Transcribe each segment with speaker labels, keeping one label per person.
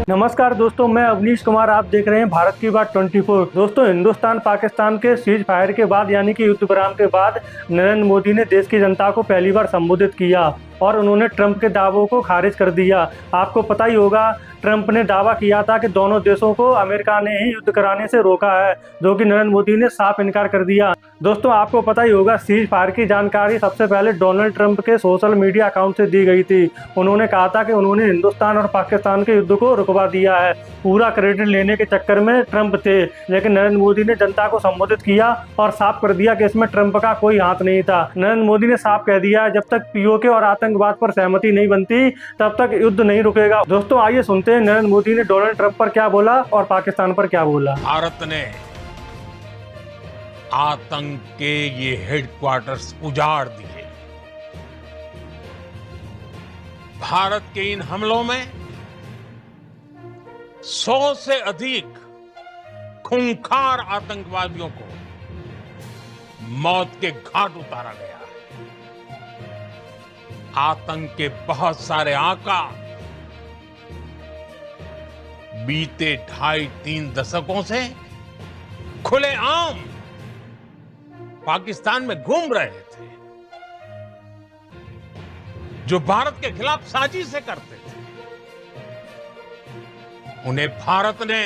Speaker 1: नमस्कार दोस्तों, मैं अवनीश कुमार। आप देख रहे हैं भारत की बात 24। दोस्तों, हिंदुस्तान पाकिस्तान के सीज फायर के बाद यानी कि युद्ध विराम के बाद नरेंद्र मोदी ने देश की जनता को पहली बार संबोधित किया और उन्होंने ट्रंप के दावों को खारिज कर दिया। आपको पता ही होगा, ट्रंप ने दावा किया था कि दोनों देशों को अमेरिका ने ही युद्ध कराने से रोका है, जो कि नरेंद्र मोदी ने साफ इनकार कर दिया। दोस्तों, आपको पता ही होगा, सीज फायर की जानकारी सबसे पहले डोनाल्ड ट्रंप के सोशल मीडिया अकाउंट से दी गई थी। उन्होंने कहा था कि उन्होंने हिंदुस्तान और पाकिस्तान के युद्ध को रुकवा दिया है। पूरा क्रेडिट लेने के चक्कर में ट्रंप थे, लेकिन नरेंद्र मोदी ने जनता को संबोधित किया और साफ कर दिया कि इसमें ट्रंप का कोई हाथ नहीं था। नरेंद्र मोदी ने साफ कह दिया, जब तक पीओके और आतंकवाद पर सहमति नहीं बनती तब तक युद्ध नहीं रुकेगा। दोस्तों, आइए सुनते हैं नरेंद्र मोदी ने डोनाल्ड ट्रंप पर क्या बोला और पाकिस्तान पर क्या बोला।
Speaker 2: भारत ने आतंक के ये हेडक्वार्टर्स उजाड़ दिए। भारत के इन हमलों में 100 से अधिक खूंखार आतंकवादियों को मौत के घाट उतारा गया है। आतंक के बहुत सारे आका बीते 2.5-3 दशकों से खुलेआम पाकिस्तान में घूम रहे थे, जो भारत के खिलाफ साजिशें करते थे। उन्हें भारत ने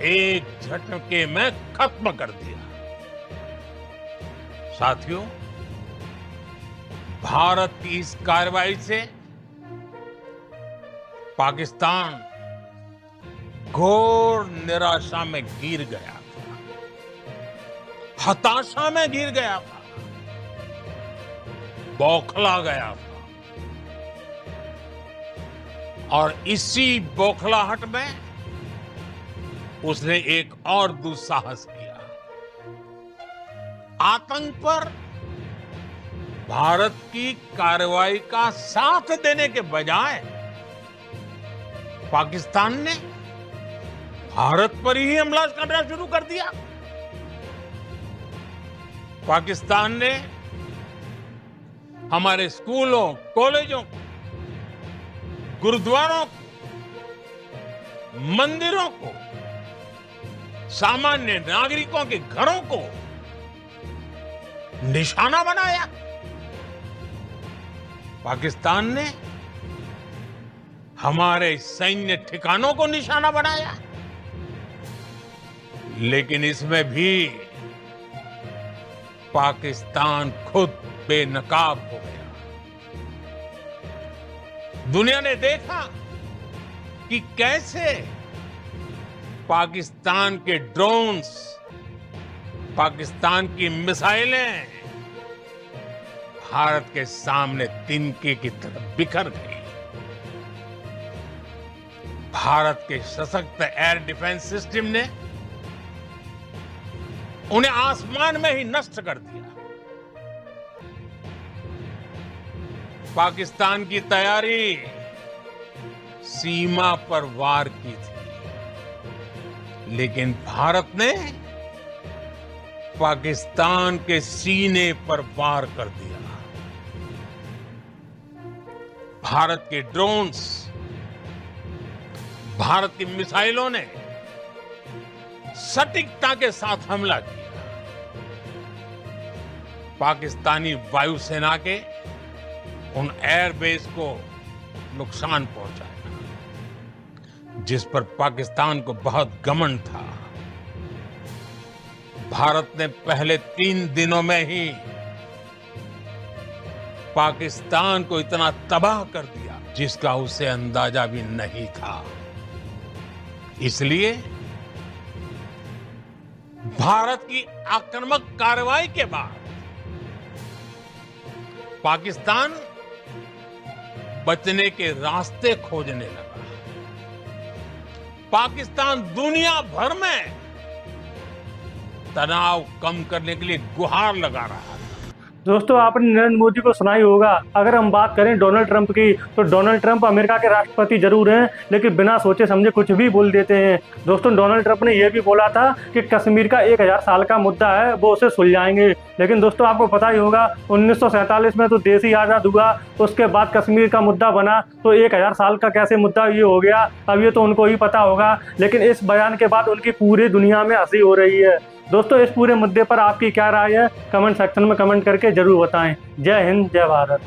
Speaker 2: एक झटके में खत्म कर दिया। साथियों, भारत की इस कार्रवाई से पाकिस्तान घोर निराशा में गिर गया था, हताशा में गिर गया था, बौखला गया था। और इसी बौखलाहट में उसने एक और दुस्साहस किया। आतंक पर भारत की कार्रवाई का साथ देने के बजाय पाकिस्तान ने भारत पर ही हमला करना शुरू कर दिया। पाकिस्तान ने हमारे स्कूलों, कॉलेजों, गुरुद्वारों को, मंदिरों को, सामान्य नागरिकों के घरों को निशाना बनाया। पाकिस्तान ने हमारे सैन्य ठिकानों को निशाना बनाया। लेकिन इसमें भी पाकिस्तान खुद बेनकाब हो गया। दुनिया ने देखा कि कैसे पाकिस्तान के ड्रोन्स, पाकिस्तान की मिसाइलें भारत के सामने तिनके की तरह बिखर गई। भारत के सशक्त एयर डिफेंस सिस्टम ने उन्हें आसमान में ही नष्ट कर दिया। पाकिस्तान की तैयारी सीमा पर वार की थी, लेकिन भारत ने पाकिस्तान के सीने पर वार कर दिया। भारत के ड्रोन्स, भारत की मिसाइलों ने सटीकता के साथ हमला किया। पाकिस्तानी वायुसेना के उन एयरबेस को नुकसान पहुंचाया, जिस पर पाकिस्तान को बहुत घमंड था। भारत ने पहले 3 दिनों में ही पाकिस्तान को इतना तबाह कर दिया, जिसका उसे अंदाजा भी नहीं था। इसलिए भारत की आक्रामक कार्रवाई के बाद पाकिस्तान बचने के रास्ते खोजने लगा। पाकिस्तान दुनिया भर में तनाव कम करने के लिए गुहार लगा रहा था।
Speaker 1: दोस्तों आपने नरेंद्र मोदी को सुना ही होगा। अगर हम बात करें डोनाल्ड ट्रंप की, तो डोनाल्ड ट्रंप अमेरिका के राष्ट्रपति जरूर हैं, लेकिन बिना सोचे समझे कुछ भी बोल देते हैं। दोस्तों डोनाल्ड ट्रंप ने यह भी बोला था कि कश्मीर का 1000 साल का मुद्दा है, वो उसे सुलझाएंगे। लेकिन दोस्तों आपको पता ही होगा 1947 में तो देश ही आज़ाद हुआ, उसके बाद कश्मीर का मुद्दा बना, तो 1000 साल का कैसे मुद्दा ये हो गया, अब ये तो उनको ही पता होगा। लेकिन इस बयान के बाद उनकी पूरी दुनिया में हंसी हो रही है। दोस्तों इस पूरे मुद्दे पर आपकी क्या राय है, कमेंट सेक्शन में कमेंट करके जरूर बताएं। जय हिंद, जय भारत।